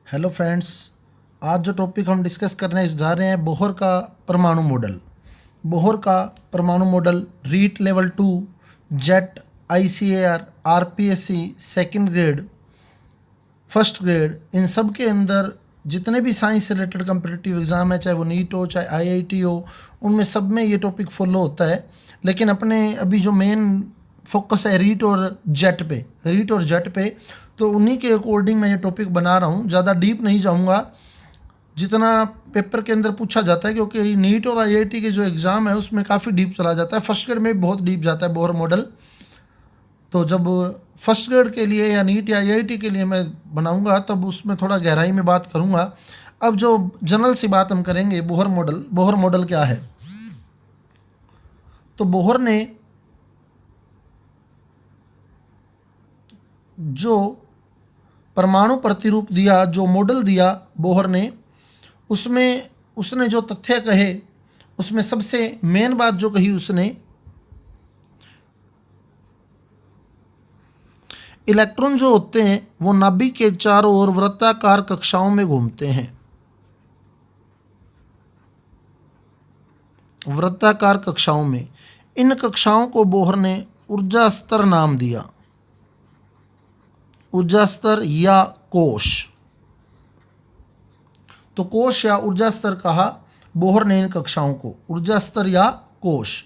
Hello friends, आज जो topic हम डिस्कस करने जा रहे हैं बोहर का परमाणु मॉडल। बोहर का परमाणु model REET level 2, JET, ICAR, RPSC, second grade, first grade, इन सब के अंदर जितने भी साइंस से रिलेटेड कम्पिटिटिव एग्ज़ाम है, चाहे वो नीट हो चाहे IIT हो, उनमें सब में ये टॉपिक फॉलो होता है। लेकिन अपने अभी जो मेन फोकस है रीट और जेट पे, तो उन्हीं के अकॉर्डिंग मैं ये टॉपिक बना रहा हूँ। ज़्यादा डीप नहीं जाऊँगा जितना पेपर के अंदर पूछा जाता है, क्योंकि नीट और IIT के जो एग्ज़ाम है उसमें काफ़ी डीप चला जाता है। फर्स्ट ग्रेड में भी बहुत डीप जाता है बोहर मॉडल। तो जब फर्स्ट ग्रेड के लिए या नीट या IIT के लिए मैं बनाऊंगा तब उसमें थोड़ा गहराई में बात करूंगा। अब जो जनरल सी बात हम करेंगे, बोहर मॉडल क्या है। तो बोहर ने जो परमाणु प्रतिरूप दिया, जो मॉडल दिया बोहर ने, उसमें उसने जो तथ्य कहे, उसमें सबसे मेन बात जो कही उसने, इलेक्ट्रॉन जो होते हैं वो नाभिक के चारों ओर वृत्ताकार कक्षाओं में घूमते हैं। वृत्ताकार कक्षाओं में, इन कक्षाओं को बोहर ने ऊर्जा स्तर नाम दिया। ऊर्जा स्तर या कोश। तो कोश या ऊर्जा स्तर कहा बोहर ने इन कक्षाओं को, ऊर्जा स्तर या कोश।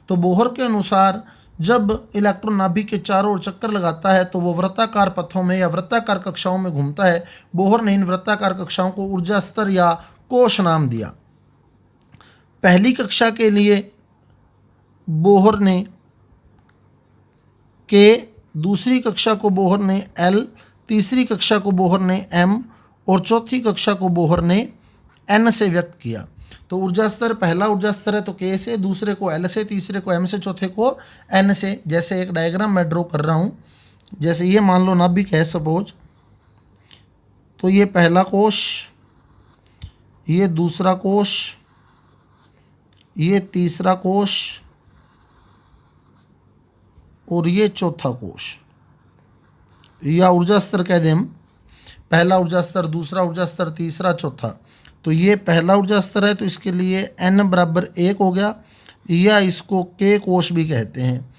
तो बोहर के अनुसार जब इलेक्ट्रॉन नाभिक के चारों ओर चक्कर लगाता है तो वो वृत्ताकार पथों में या वृत्ताकार कक्षाओं में घूमता है। बोहर ने इन वृत्ताकार कक्षाओं को ऊर्जा स्तर या कोश नाम दिया। पहली कक्षा के लिए बोहर ने K, दूसरी कक्षा को बोहर ने L, तीसरी कक्षा को बोहर ने M और चौथी कक्षा को बोहर ने N से व्यक्त किया। तो ऊर्जा स्तर, पहला ऊर्जा स्तर है तो K से, दूसरे को L से, तीसरे को M से, चौथे को N से। जैसे एक डायग्राम मैं ड्रॉ कर रहा हूँ, जैसे ये मान लो नाभिक है सपोज, तो ये पहला कोश, ये दूसरा कोश, ये तीसरा कोश और ये चौथा कोश, या ऊर्जा स्तर कह दें हम। पहला ऊर्जा स्तर, दूसरा ऊर्जा स्तर, तीसरा, चौथा। तो ये पहला ऊर्जा स्तर है तो इसके लिए N बराबर 1 हो गया, या इसको K कोश भी कहते हैं।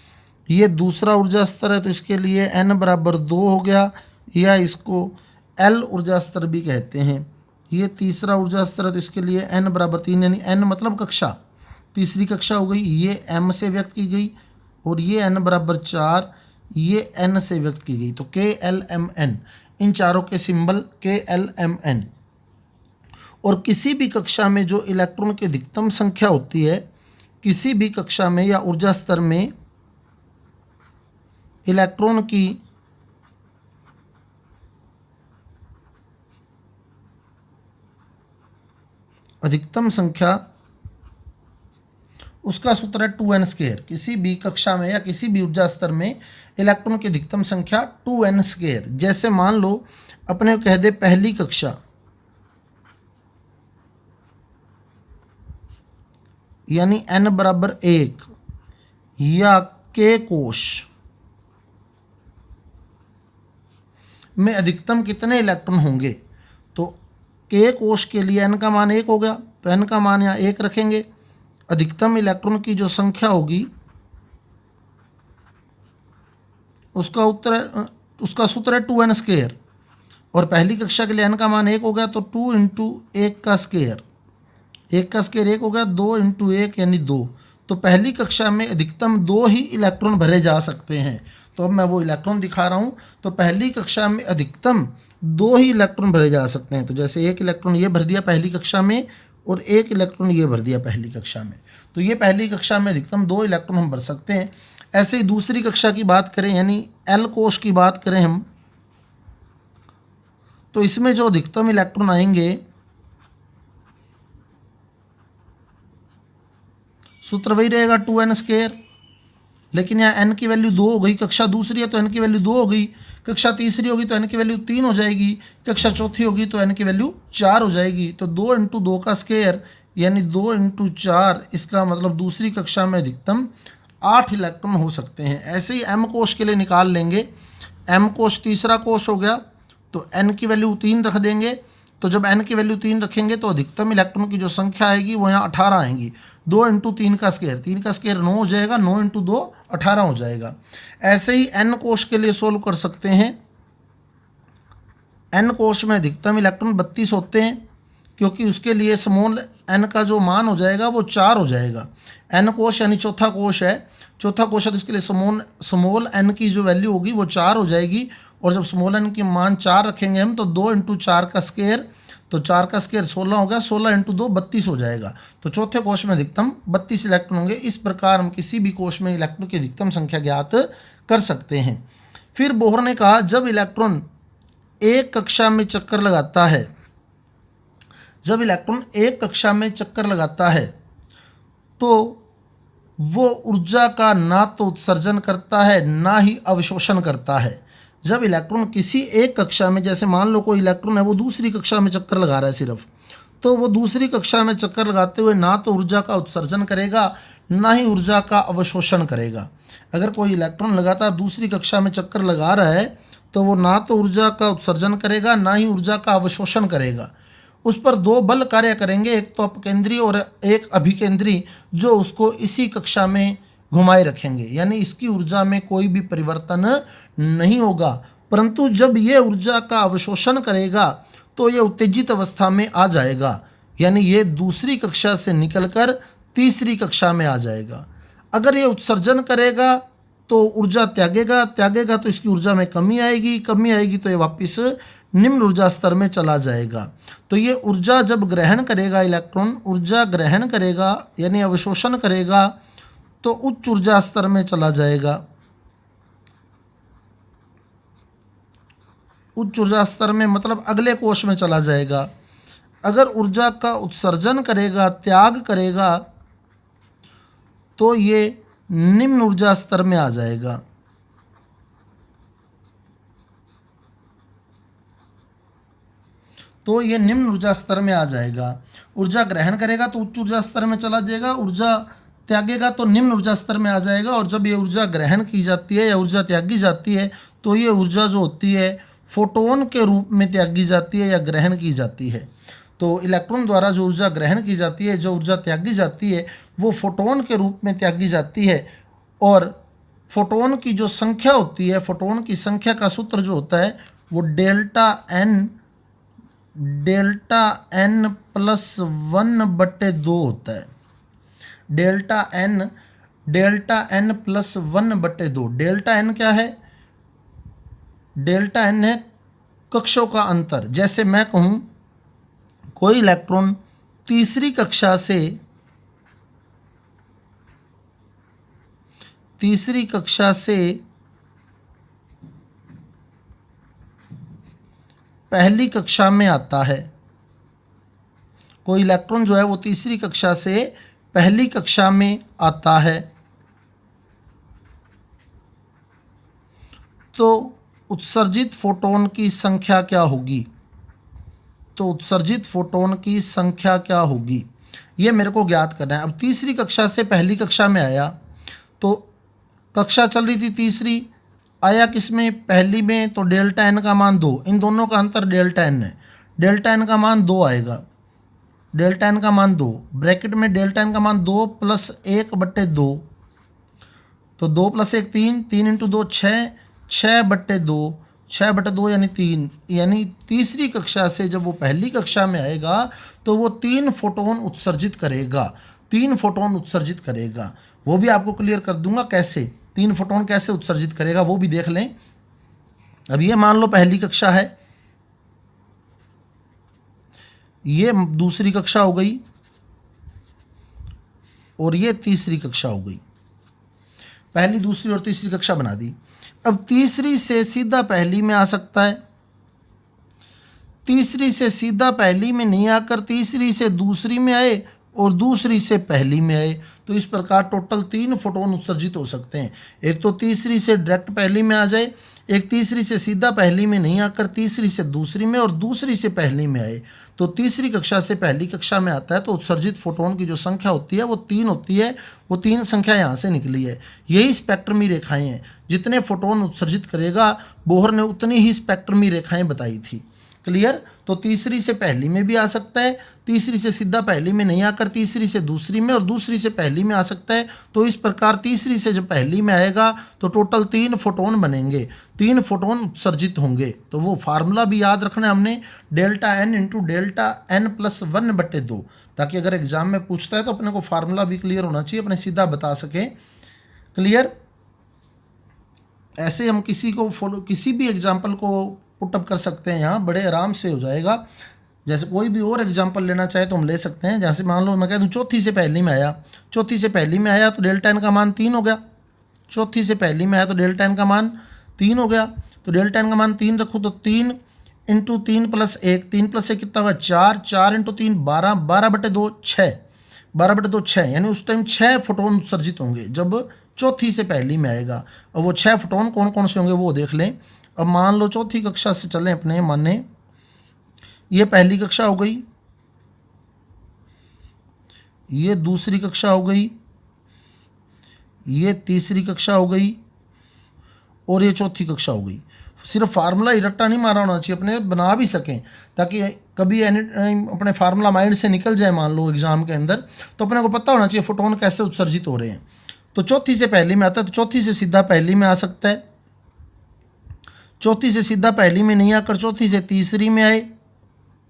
ये दूसरा ऊर्जा स्तर है तो इसके लिए N बराबर 2 हो गया, या इसको L ऊर्जा स्तर भी कहते हैं। ये तीसरा ऊर्जा स्तर है तो इसके लिए N बराबर 3, यानी N मतलब कक्षा, तीसरी कक्षा हो गई। ये M से व्यक्त की गई और ये N बराबर 4, ये N से व्यक्त की गई। तो KLMN, इन चारों के सिंबल KLMN। और किसी भी कक्षा में जो इलेक्ट्रॉन की अधिकतम संख्या होती है, किसी भी कक्षा में या ऊर्जा स्तर में इलेक्ट्रॉन की अधिकतम संख्या, उसका सूत्र है 2n²। किसी भी कक्षा में या किसी भी ऊर्जा स्तर में इलेक्ट्रॉन की अधिकतम संख्या 2n²। जैसे मान लो अपने को कह दे पहली कक्षा, यानी N बराबर 1, या K कोश में अधिकतम कितने इलेक्ट्रॉन होंगे। तो K कोश के लिए N का मान 1 हो गया, तो N का मान यहाँ 1 रखेंगे। अधिकतम इलेक्ट्रॉन की जो संख्या होगी उसका सूत्र है 2n²। और पहली कक्षा के लिए N का मान 1 हो गया, तो 2 × 1 का स्क्वायर, 1 का स्क्वायर 1 हो गया, 2 × 1 यानी 2। तो पहली कक्षा में अधिकतम 2 ही इलेक्ट्रॉन भरे जा सकते हैं। तो अब मैं वो इलेक्ट्रॉन दिखा रहा हूँ। तो पहली कक्षा में अधिकतम 2 ही इलेक्ट्रॉन भरे जा सकते हैं। तो जैसे एक इलेक्ट्रॉन ये भर दिया पहली कक्षा में और एक इलेक्ट्रॉन ये भर दिया पहली कक्षा में, तो ये पहली कक्षा में अधिकतम 2 इलेक्ट्रॉन हम भर सकते हैं। ऐसे ही दूसरी कक्षा की बात करें, यानी L कोश की बात करें हम, तो इसमें जो अधिकतम इलेक्ट्रॉन आएंगे, सूत्र वही रहेगा 2n²। लेकिन यहाँ n की वैल्यू 2 हो गई, कक्षा दूसरी है तो n की वैल्यू 2 हो गई, कक्षा तीसरी होगी तो n की वैल्यू 3 हो जाएगी, कक्षा चौथी होगी तो n की वैल्यू 4 हो जाएगी। तो 2 × 2 का स्क्वायर यानी 2 × 4, इसका मतलब दूसरी कक्षा में अधिकतम 8 इलेक्ट्रॉन हो सकते हैं। ऐसे ही M कोश के लिए निकाल लेंगे। M कोश तीसरा कोश हो गया, तो n की वैल्यू 3 रख देंगे। तो जब n की वैल्यू 3 रखेंगे तो अधिकतम इलेक्ट्रॉन की जो संख्या आएगी वो यहाँ 18 आएंगी। 2 इंटू 3 का स्क्वायर, 3 का स्क्वायर 9 हो जाएगा, 9 इंटू 2 18 हो जाएगा। ऐसे ही n कोश के लिए सोल्व कर सकते हैं। n कोश में अधिकतम इलेक्ट्रॉन 32 होते हैं, क्योंकि उसके लिए स्मॉल n का जो मान हो जाएगा वो 4 हो जाएगा। n कोश यानी चौथा कोश है, चौथा कोश है, तो इसके लिए स्मॉल n की जो वैल्यू होगी वो 4 हो जाएगी। और जब स्मॉल n की मान 4 रखेंगे हम तो 2 इंटू 4 का स्क्वायर, तो 4 का स्क्वायर 16 होगा, 16 इंटू 2 32 हो जाएगा। तो चौथे कोश में अधिकतम 32 इलेक्ट्रॉन होंगे। इस प्रकार हम किसी भी कोश में इलेक्ट्रॉन की अधिकतम संख्या ज्ञात कर सकते हैं। फिर बोहर ने कहा जब इलेक्ट्रॉन एक कक्षा में चक्कर लगाता है, जब इलेक्ट्रॉन एक कक्षा में चक्कर लगाता है तो वो ऊर्जा का ना तो उत्सर्जन करता है ना ही अवशोषण करता है। जब इलेक्ट्रॉन किसी एक कक्षा में, जैसे मान लो कोई इलेक्ट्रॉन है वो दूसरी कक्षा में चक्कर लगा रहा है सिर्फ, तो वो दूसरी कक्षा में चक्कर लगाते हुए ना तो ऊर्जा का उत्सर्जन करेगा ना ही ऊर्जा का अवशोषण करेगा। अगर कोई इलेक्ट्रॉन लगातार दूसरी कक्षा में चक्कर लगा रहा है तो वो ना तो ऊर्जा का उत्सर्जन करेगा ना ही ऊर्जा का अवशोषण करेगा। उस पर दो बल कार्य करेंगे, एक तो अपकेंद्री और एक अभिकेंद्री, जो उसको इसी कक्षा में घुमाए रखेंगे, यानी इसकी ऊर्जा में कोई भी परिवर्तन नहीं होगा। परंतु जब ये ऊर्जा का अवशोषण करेगा तो ये उत्तेजित अवस्था में आ जाएगा, यानी ये दूसरी कक्षा से निकलकर तीसरी कक्षा में आ जाएगा। अगर ये उत्सर्जन करेगा तो ऊर्जा त्यागेगा तो इसकी ऊर्जा में कमी आएगी तो ये वापस निम्न ऊर्जा स्तर में चला जाएगा। तो ये ऊर्जा जब ग्रहण करेगा, इलेक्ट्रॉन ऊर्जा ग्रहण करेगा यानी अवशोषण करेगा तो उच्च ऊर्जा स्तर में चला जाएगा। उच्च ऊर्जा स्तर में मतलब अगले कोश में चला जाएगा। अगर ऊर्जा का उत्सर्जन करेगा, त्याग करेगा, तो ये निम्न ऊर्जा स्तर में आ जाएगा। तो ये निम्न ऊर्जा स्तर में आ जाएगा। ऊर्जा ग्रहण करेगा तो उच्च ऊर्जा स्तर में चला जाएगा, ऊर्जा त्यागेगा तो निम्न ऊर्जा स्तर में आ जाएगा। और जब ये ऊर्जा ग्रहण की जाती है या ऊर्जा त्यागी जाती है तो ये ऊर्जा जो होती है फोटोन के रूप में त्यागी जाती है या ग्रहण की जाती है। तो इलेक्ट्रॉन द्वारा जो ऊर्जा ग्रहण की जाती है, जो ऊर्जा त्यागी जाती है, वो फोटोन के रूप में त्यागी जाती है। और फोटोन की जो संख्या होती है, फोटोन की संख्या का सूत्र जो होता है वो डेल्टा एन प्लस 1/2 होता है। Delta n plus 1/2। Delta n क्या है? डेल्टा एन है कक्षों का अंतर। जैसे मैं कहूँ कोई इलेक्ट्रॉन तीसरी कक्षा से पहली कक्षा में आता है, कोई इलेक्ट्रॉन जो है वो तीसरी कक्षा से पहली कक्षा में आता है, तो उत्सर्जित फोटोन की संख्या क्या होगी? तो उत्सर्जित फोटोन की संख्या क्या होगी ये मेरे को ज्ञात करना है। अब तीसरी कक्षा से पहली कक्षा में आया, तो कक्षा चल रही थी तीसरी, आया किस में? पहली में। तो डेल्टा एन का मान 2, इन दोनों का अंतर डेल्टा एन है। डेल्टा एन का मान 2 आएगा, डेल्टा एन का मान 2, ब्रैकेट में डेल्टा एन का मान 2 + 1/2। तो 2 + 1 3, 3 इंटू 2 6, 6/2, 6/2 यानी 3। यानी तीसरी कक्षा से जब वो पहली कक्षा में आएगा तो वो 3 फोटोन उत्सर्जित करेगा, 3 फोटोन उत्सर्जित करेगा। वो भी आपको क्लियर कर दूंगा कैसे, 3 फोटोन कैसे उत्सर्जित करेगा वो भी देख लें। अब ये मान लो पहली कक्षा है, ये दूसरी कक्षा हो गई और ये तीसरी कक्षा हो गई। पहली, दूसरी और तीसरी कक्षा बना दी। अब तीसरी से सीधा पहली में आ सकता है, तीसरी से सीधा पहली में नहीं आकर तीसरी से दूसरी में आए और दूसरी से पहली में आए, तो इस प्रकार टोटल 3 फोटोन उत्सर्जित हो सकते हैं। एक तो तीसरी से डायरेक्ट पहली में आ जाए, एक तीसरी से सीधा पहली में नहीं आकर तीसरी से दूसरी में और दूसरी से पहली में आए। तो तीसरी कक्षा से पहली कक्षा में आता है तो उत्सर्जित फोटोन की जो संख्या होती है वो 3 होती है। वो 3 संख्या यहाँ से निकली है। यही स्पेक्ट्रमी रेखाएं हैं। जितने फोटोन उत्सर्जित करेगा बोहर ने उतनी ही स्पेक्ट्रमी रेखाएं बताई थी। क्लियर। तो तीसरी से पहली में भी आ सकता है, तीसरी से सीधा पहली में नहीं आकर तीसरी से दूसरी में और दूसरी से पहली में आ सकता है। तो इस प्रकार तीसरी से जब पहली में आएगा तो टोटल 3 फोटोन बनेंगे, 3 फोटोन उत्सर्जित होंगे। तो वो फार्मूला भी याद रखना है हमने, delta n into delta n plus 1/2, ताकि अगर एग्जाम में पूछता है तो अपने को फार्मूला भी क्लियर होना चाहिए, अपने सीधा बता सकें। क्लियर। ऐसे हम किसी भी एग्जाम्पल को पुटअप कर सकते हैं, यहाँ बड़े आराम से हो जाएगा। जैसे कोई भी और एग्जाम्पल लेना चाहे तो हम ले सकते हैं। जैसे मान लो मैं कह दूँ चौथी से पहली में आया, चौथी से पहली में आया तो डेल्टा एन का मान 3 हो गया। चौथी से पहली में आया तो डेल्टा एन का मान 3 हो गया। तो डेल्टा एन का मान 3 रखूँ तो 3 इंटू 3 प्लस 1, 3 प्लस 1 कितना होगा 4, 4 इंटू 3 12, 12/2 6, 12/2 6, यानी उस टाइम 6 फोटोन उत्सर्जित होंगे जब चौथी से पहली में आएगा। और वो 6 फोटोन कौन कौन से होंगे वो देख लें। अब मान लो चौथी कक्षा से चलें अपने, माने ये पहली कक्षा हो गई, ये दूसरी कक्षा हो गई, ये तीसरी कक्षा हो गई और ये चौथी कक्षा हो गई। सिर्फ फार्मूला ही रट्टा नहीं मारा होना चाहिए, अपने बना भी सकें, ताकि कभी अपने फार्मूला माइंड से निकल जाए मान लो एग्जाम के अंदर, तो अपने को पता होना चाहिए फोटोन कैसे उत्सर्जित हो रहे हैं। तो चौथी से पहली में आता है तो चौथी से सीधा पहली में आ सकता है, चौथी से सीधा पहली में नहीं आकर चौथी से तीसरी में आए,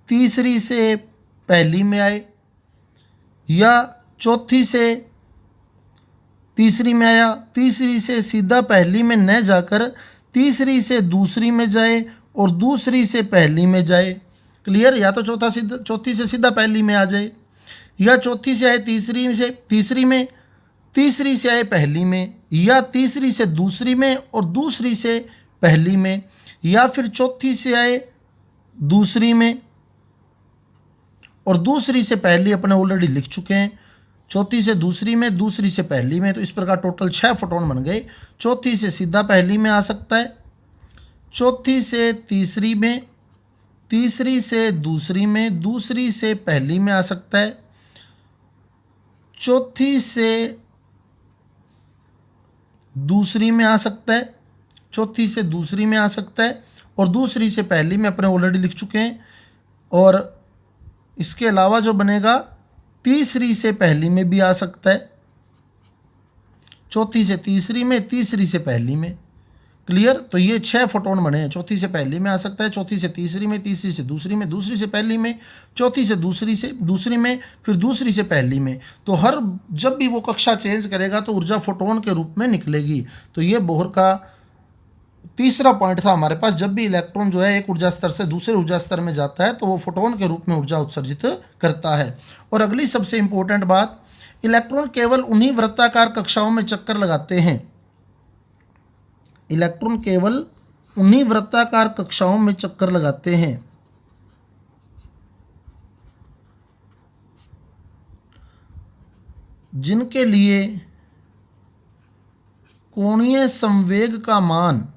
तीसरी से पहली में आए, या चौथी से तीसरी में आया, तीसरी से सीधा पहली में न जाकर तीसरी से दूसरी में जाए और दूसरी से पहली में जाए। क्लियर। या तो चौथी से सीधा पहली में आ जाए, या चौथी से आए तीसरी में, तीसरी से आए पहली में, या तीसरी से दूसरी में और दूसरी से पहली में, या फिर चौथी से आए दूसरी में और दूसरी से पहली अपने ऑलरेडी लिख चुके हैं, चौथी से दूसरी में, दूसरी से पहली में। तो इस प्रकार टोटल 6 फोटोन बन गए। चौथी से सीधा पहली में आ सकता है, चौथी से तीसरी में, तीसरी से दूसरी में, दूसरी से पहली में आ सकता है, चौथी से दूसरी में आ सकता है, चौथी से दूसरी में आ सकता है और दूसरी से पहली में अपने ऑलरेडी लिख चुके हैं। और इसके अलावा जो बनेगा तीसरी से पहली में भी आ सकता है, चौथी से तीसरी में, तीसरी से पहली में। क्लियर। तो ये 6 फोटोन बने हैं। चौथी से पहली में आ सकता है, चौथी से तीसरी में, तीसरी से दूसरी में, दूसरी से पहली में, चौथी से दूसरी में, फिर दूसरी से पहली में। तो हर जब भी वो कक्षा चेंज करेगा तो ऊर्जा फोटोन के रूप में निकलेगी। तो ये बोहर का तीसरा पॉइंट था हमारे पास। जब भी इलेक्ट्रॉन जो है एक ऊर्जा स्तर से दूसरे ऊर्जा स्तर में जाता है तो वो फोटोन के रूप में ऊर्जा उत्सर्जित करता है। और अगली सबसे इंपॉर्टेंट बात, इलेक्ट्रॉन केवल उन्हीं वृत्ताकार कक्षाओं में चक्कर लगाते हैं, इलेक्ट्रॉन केवल उन्हीं वृत्ताकार कक्षाओं में चक्कर लगाते हैं जिनके लिए कोणीय संवेग का मान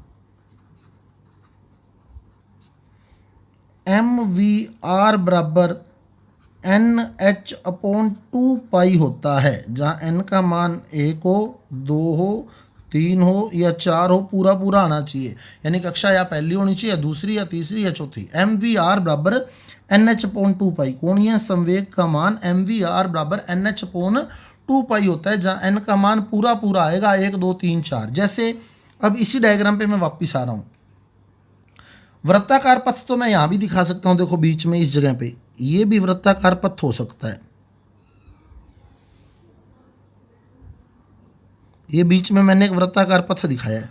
MVR बराबर NH/2π होता है, जहाँ n का मान 1 हो, 2 हो, 3 हो या 4 हो, पूरा पूरा आना चाहिए। यानी कक्षा या पहली होनी चाहिए या दूसरी या तीसरी या चौथी। MVR बराबर NH/2π, कोणीय संवेग का मान MVR बराबर NH/2π होता है, जहाँ n का मान पूरा पूरा आएगा 1, 2, 3, 4। जैसे अब इसी डायग्राम पे मैं वापस आ रहा हूँ। वृत्ताकार पथ तो मैं यहाँ भी दिखा सकता हूँ, देखो बीच में इस जगह पे ये भी वृत्ताकार पथ हो सकता है। ये बीच में मैंने एक वृत्ताकार पथ दिखाया है,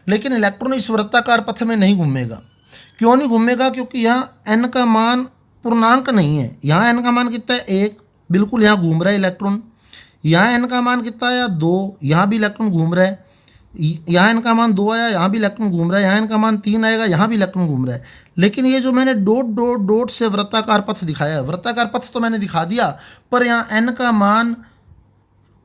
लेकिन इलेक्ट्रॉन इस वृत्ताकार पथ में नहीं घूमेगा। क्यों नहीं घूमेगा? क्योंकि यहाँ n का मान पूर्णांक नहीं है। यहाँ n का मान कितना है 1, बिल्कुल यहाँ घूम रहा है इलेक्ट्रॉन। यहाँ n का मान कितना है 2, यहाँ भी इलेक्ट्रॉन घूम रहा है। यहाँ इनका मान 2 आया, यहाँ भी इलेक्ट्रॉन घूम रहा है, यहाँ इनका मान 3 आएगा, यहाँ भी इलेक्ट्रॉन घूम रहा है। लेकिन ये जो मैंने डॉट डॉट डॉट से वृत्ताकार पथ दिखाया है, वृत्ताकार पथ तो मैंने दिखा दिया, पर यहाँ n का मान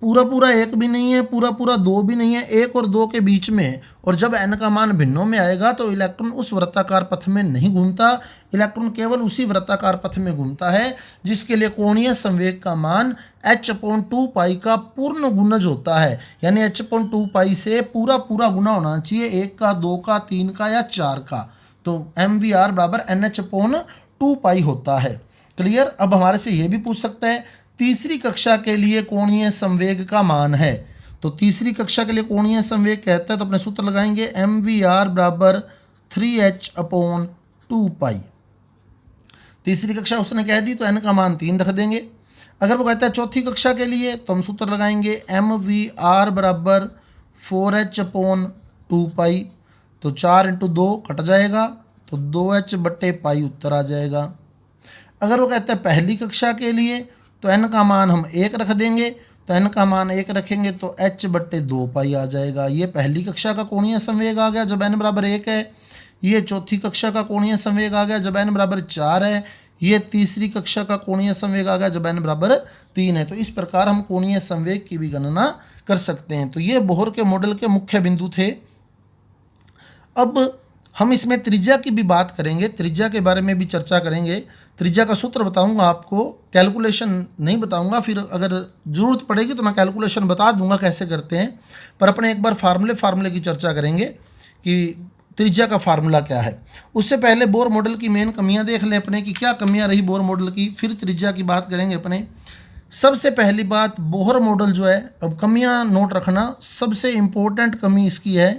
पूरा पूरा 1 भी नहीं है, पूरा पूरा 2 भी नहीं है, 1 और 2 के बीच में। और जब n का मान भिन्नों में आएगा तो इलेक्ट्रॉन उस वृत्ताकार पथ में नहीं घूमता, इलेक्ट्रॉन केवल उसी वृत्ताकार पथ में घूमता है जिसके लिए कोणीय संवेग का मान h/2 पाई का पूर्ण गुणज होता है। यानी h/2 पाई से पूरा पूरा गुना होना चाहिए, 1 का, 2 का, 3 का या 4 का। तो MVR बराबर NH/2 पाई होता है। क्लियर। अब हमारे से ये भी पूछ सकता है तीसरी कक्षा के लिए कोणीय संवेग का मान है। तो तीसरी कक्षा के लिए कोणीय संवेग कहता है तो अपने सूत्र लगाएंगे MVR बराबर 3h/2 पाई। तीसरी कक्षा उसने कह दी तो n का मान 3 रख देंगे। अगर वो कहता है चौथी कक्षा के लिए तो हम सूत्र लगाएंगे MVR बराबर 4h/2 पाई। तो 4 × 2 कट जाएगा तो 2h/पाई उत्तर आ जाएगा। अगर वो कहता है पहली कक्षा के लिए तो n का मान हम 1 रख देंगे, तो n का मान 1 रखेंगे तो h/2 पाई आ जाएगा। ये पहली कक्षा का कोणीय संवेग आ गया जब n बराबर 1 है। ये चौथी कक्षा का कोणीय संवेग आ गया जब n बराबर 4 है। ये तीसरी कक्षा का कोणीय संवेग आ गया जब n बराबर 3 है। तो इस प्रकार हम कोणीय संवेग की भी गणना कर सकते हैं। तो ये बोहर के मॉडल के मुख्य बिंदु थे। अब हम इसमें त्रिज्या की भी बात करेंगे, त्रिज्या के बारे में भी चर्चा करेंगे। त्रिज्या का सूत्र बताऊंगा आपको, कैलकुलेशन नहीं बताऊंगा, फिर अगर ज़रूरत पड़ेगी तो मैं कैलकुलेशन बता दूंगा कैसे करते हैं। पर अपने एक बार फार्मूले की चर्चा करेंगे कि त्रिज्या का फार्मूला क्या है। उससे पहले बोर मॉडल की मेन कमियां देख लें अपने कि क्या कमियां रही बोर मॉडल की, फिर त्रिज्या की बात करेंगे अपने। सबसे पहली बात, बोहर मॉडल जो है, अब कमियां नोट रखना, सबसे इम्पोर्टेंट कमी इसकी है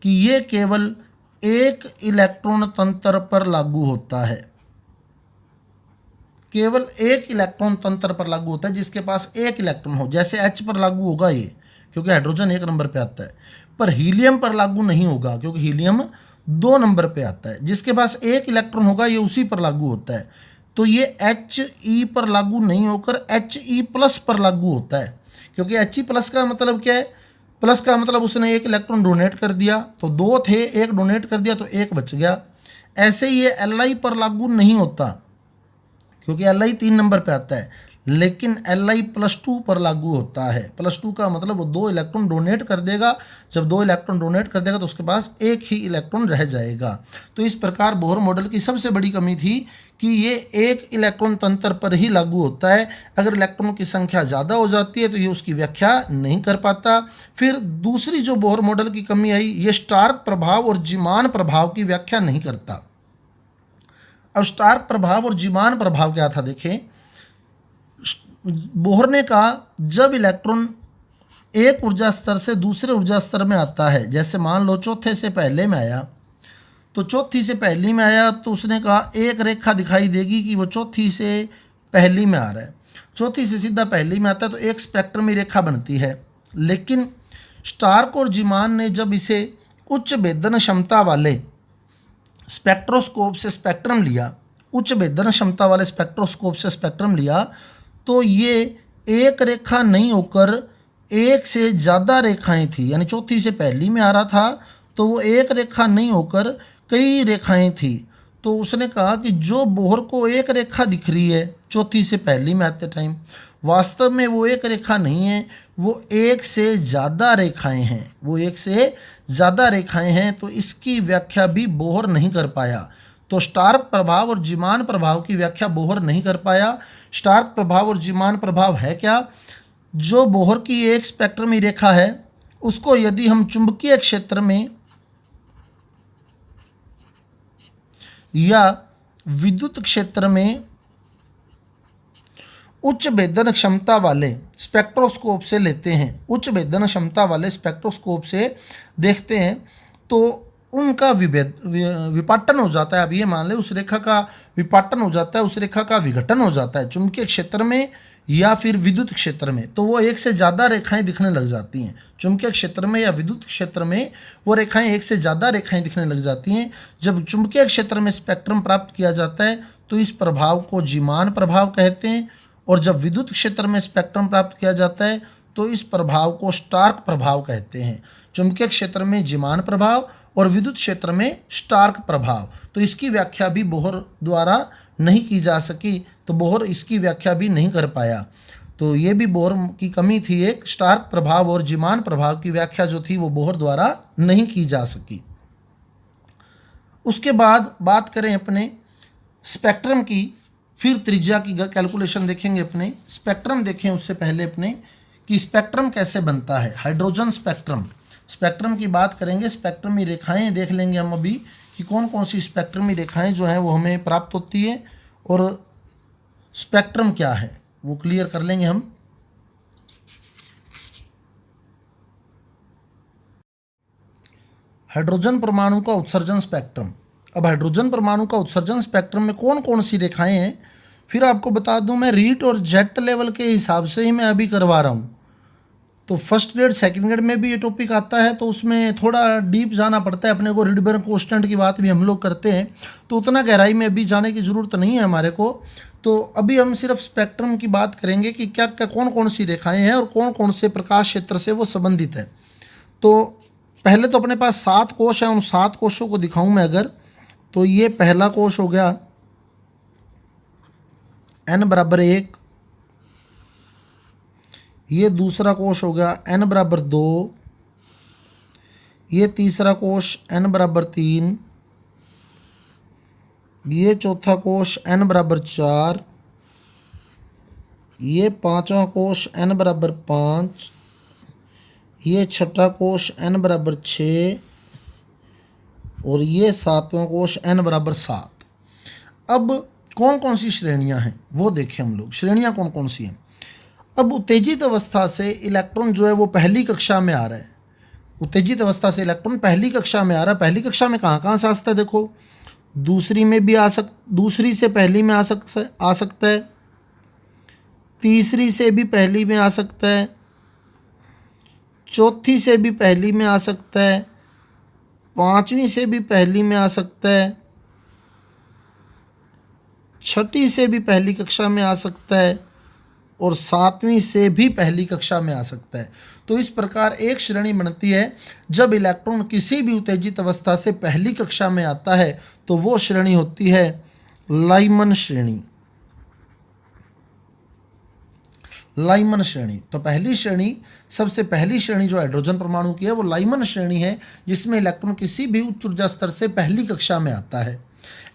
कि ये केवल एक इलेक्ट्रॉन तंत्र पर लागू होता है। केवल एक इलेक्ट्रॉन तंत्र पर लागू होता है जिसके पास एक इलेक्ट्रॉन हो। जैसे H पर लागू होगा ये, क्योंकि हाइड्रोजन 1 नंबर पे आता है, पर हीलियम पर लागू नहीं होगा क्योंकि हीलियम 2 नंबर पे आता है। जिसके पास एक इलेक्ट्रॉन होगा ये उसी पर लागू होता है। तो ये He पर लागू नहीं होकर He+ पर लागू होता है। क्योंकि He+ का मतलब क्या है? प्लस का मतलब उसने एक इलेक्ट्रॉन डोनेट कर दिया, तो 2 थे, एक डोनेट कर दिया तो एक बच गया। ऐसे ये Li पर लागू नहीं होता क्योंकि Li 3 नंबर पे आता है, लेकिन Li+2 पर लागू होता है। +2 का मतलब वो 2 इलेक्ट्रॉन डोनेट कर देगा। जब 2 इलेक्ट्रॉन डोनेट कर देगा तो उसके पास एक ही इलेक्ट्रॉन रह जाएगा। तो इस प्रकार बोहर मॉडल की सबसे बड़ी कमी थी कि ये एक इलेक्ट्रॉन तंत्र पर ही लागू होता है। अगर इलेक्ट्रॉनों की संख्या ज़्यादा हो जाती है तो ये उसकी व्याख्या नहीं कर पाता। फिर दूसरी जो बोहर मॉडल की कमी आई, ये स्टार्क प्रभाव और जीमान प्रभाव की व्याख्या नहीं करता। अब स्टार्क प्रभाव और जीमान प्रभाव क्या था देखें। बोहर ने कहा जब इलेक्ट्रॉन एक ऊर्जा स्तर से दूसरे ऊर्जा स्तर में आता है, जैसे मान लो चौथे से पहले में आया तो चौथी से पहली में आया, तो उसने कहा एक रेखा दिखाई देगी कि वो चौथी से पहली में आ रहा है। चौथी से सीधा पहली में आता है तो एक स्पेक्ट्रमी रेखा बनती है। लेकिन स्टार्क और जीमान ने जब इसे उच्च भेदन क्षमता वाले स्पेक्ट्रोस्कोप से स्पेक्ट्रम लिया, उच्च भेदन क्षमता वाले स्पेक्ट्रोस्कोप से स्पेक्ट्रम लिया, तो ये एक रेखा नहीं होकर एक से ज़्यादा रेखाएं थी। यानी चौथी से पहली में आ रहा था तो वो एक रेखा नहीं होकर कई रेखाएं थी। तो उसने कहा कि जो बोहर को एक रेखा दिख रही है चौथी से पहली में आते टाइम, वास्तव में वो एक रेखा नहीं है, वो एक से ज़्यादा रेखाएं हैं, वो एक से ज़्यादा रेखाएं हैं। तो इसकी व्याख्या भी बोहर नहीं कर पाया। तो स्टार्क प्रभाव और जीमान प्रभाव की व्याख्या बोहर नहीं कर पाया। स्टार्क प्रभाव और जीमान प्रभाव है क्या? जो बोहर की एक स्पेक्ट्रमी रेखा है उसको यदि हम चुंबकीय क्षेत्र में या विद्युत क्षेत्र में उच्च भेदन क्षमता वाले स्पेक्ट्रोस्कोप से लेते हैं, उच्च भेदन क्षमता वाले स्पेक्ट्रोस्कोप से देखते हैं, तो उनका विपाटन हो जाता है। अब ये मान ले उस रेखा का विपाटन हो जाता है, उस रेखा का विघटन हो जाता है चुंबकीय क्षेत्र में या फिर विद्युत क्षेत्र में, तो वो एक से ज़्यादा रेखाएं दिखने लग जाती हैं। चुंबकीय क्षेत्र में या विद्युत क्षेत्र में वो रेखाएं एक से ज़्यादा रेखाएं दिखने लग जाती हैं। जब चुंबकीय क्षेत्र में स्पेक्ट्रम प्राप्त किया जाता है तो इस प्रभाव को जीमान प्रभाव कहते हैं, और जब विद्युत क्षेत्र में स्पेक्ट्रम प्राप्त किया जाता है तो इस प्रभाव को स्टार्क प्रभाव कहते हैं। चुंबकीय क्षेत्र में जीमान प्रभाव और विद्युत क्षेत्र में स्टार्क प्रभाव। तो इसकी व्याख्या भी बोहर द्वारा नहीं की जा सकी, तो बोहर इसकी व्याख्या भी नहीं कर पाया। तो ये भी बोहर की कमी थी, एक स्टार्क प्रभाव और जीमान प्रभाव की व्याख्या जो थी वो बोहर द्वारा नहीं की जा सकी। उसके बाद बात करें अपने स्पेक्ट्रम की, फिर त्रिज्या की कैलकुलेशन देखेंगे। अपने स्पेक्ट्रम देखें उससे पहले अपने कि स्पेक्ट्रम कैसे बनता है। हाइड्रोजन स्पेक्ट्रम, स्पेक्ट्रम की बात करेंगे। स्पेक्ट्रमी रेखाएं देख लेंगे हम अभी कि कौन कौन सी स्पेक्ट्रमी रेखाएं जो हैं वो हमें प्राप्त होती है और स्पेक्ट्रम क्या है वो क्लियर कर लेंगे हम। हाइड्रोजन परमाणु का उत्सर्जन स्पेक्ट्रम। अब हाइड्रोजन परमाणु का उत्सर्जन स्पेक्ट्रम में कौन कौन सी रेखाएं हैं फिर आपको बता दूं मैं, रीट और जेट लेवल के हिसाब से ही मैं अभी करवा रहा हूं। तो फर्स्ट ग्रेड सेकंड ग्रेड में भी ये टॉपिक आता है, तो उसमें थोड़ा डीप जाना पड़ता है अपने को। रिडबर्ग कांस्टेंट की बात भी हम लोग करते हैं, तो उतना गहराई में अभी जाने की ज़रूरत नहीं है हमारे को। तो अभी हम सिर्फ स्पेक्ट्रम की बात करेंगे कि क्या क्या कौन कौन सी रेखाएं हैं और कौन कौन से प्रकाश क्षेत्र से वो संबंधित है। तो पहले तो अपने पास 7 कोश हैं, उन 7 कोशों को दिखाऊं मैं अगर, तो ये पहला कोश हो गया n=1, ये दूसरा कोश हो गया n=2, ये तीसरा कोश n=3, ये चौथा कोश n=4, ये पांचवा कोश n=5, ये छठा कोश n=6 और ये सातवां कोश n=7। अब कौन कौन सी श्रेणियां हैं वो देखें हम लोग। श्रेणियां कौन कौन सी हैं। अब उत्तेजित अवस्था से इलेक्ट्रॉन जो है वो पहली कक्षा में आ रहा है। उत्तेजित अवस्था से इलेक्ट्रॉन पहली कक्षा में आ रहा है। पहली कक्षा में कहाँ कहाँ से आ सकता है, देखो दूसरी में भी दूसरी से पहली में आ सकता है, तीसरी से भी पहली में आ सकता है, चौथी से भी पहली में आ सकता है, पांचवी से भी पहली में आ सकता है, छठी से भी पहली कक्षा में आ सकता है और सातवीं से भी पहली कक्षा में आ सकता है। तो इस प्रकार एक श्रेणी बनती है जब इलेक्ट्रॉन किसी भी उत्तेजित अवस्था से पहली कक्षा में आता है, तो वो श्रेणी होती है लाइमन श्रेणी। लाइमन श्रेणी। तो पहली श्रेणी, सबसे पहली श्रेणी जो हाइड्रोजन परमाणु की है वो लाइमन श्रेणी है, जिसमें इलेक्ट्रॉन किसी भी उच्च ऊर्जा स्तर से पहली कक्षा में आता है।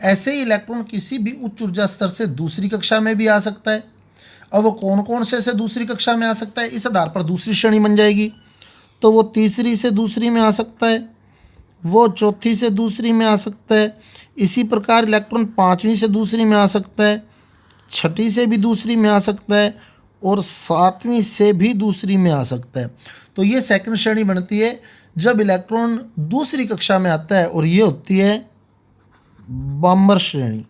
ऐसे ही इलेक्ट्रॉन किसी भी उच्च ऊर्जा स्तर से दूसरी कक्षा में भी आ सकता है। अब वो कौन कौन से दूसरी कक्षा में आ सकता है, इस आधार पर दूसरी श्रेणी बन जाएगी। तो वो तीसरी से दूसरी में आ सकता है, वो चौथी से दूसरी में आ सकता है, इसी प्रकार इलेक्ट्रॉन पाँचवीं से दूसरी में आ सकता है, छठी से भी दूसरी में आ सकता है और सातवीं से भी दूसरी में आ सकता है। तो ये सेकंड श्रेणी बनती है जब इलेक्ट्रॉन दूसरी कक्षा में आता है और ये होती है बॉम्बर श्रेणी।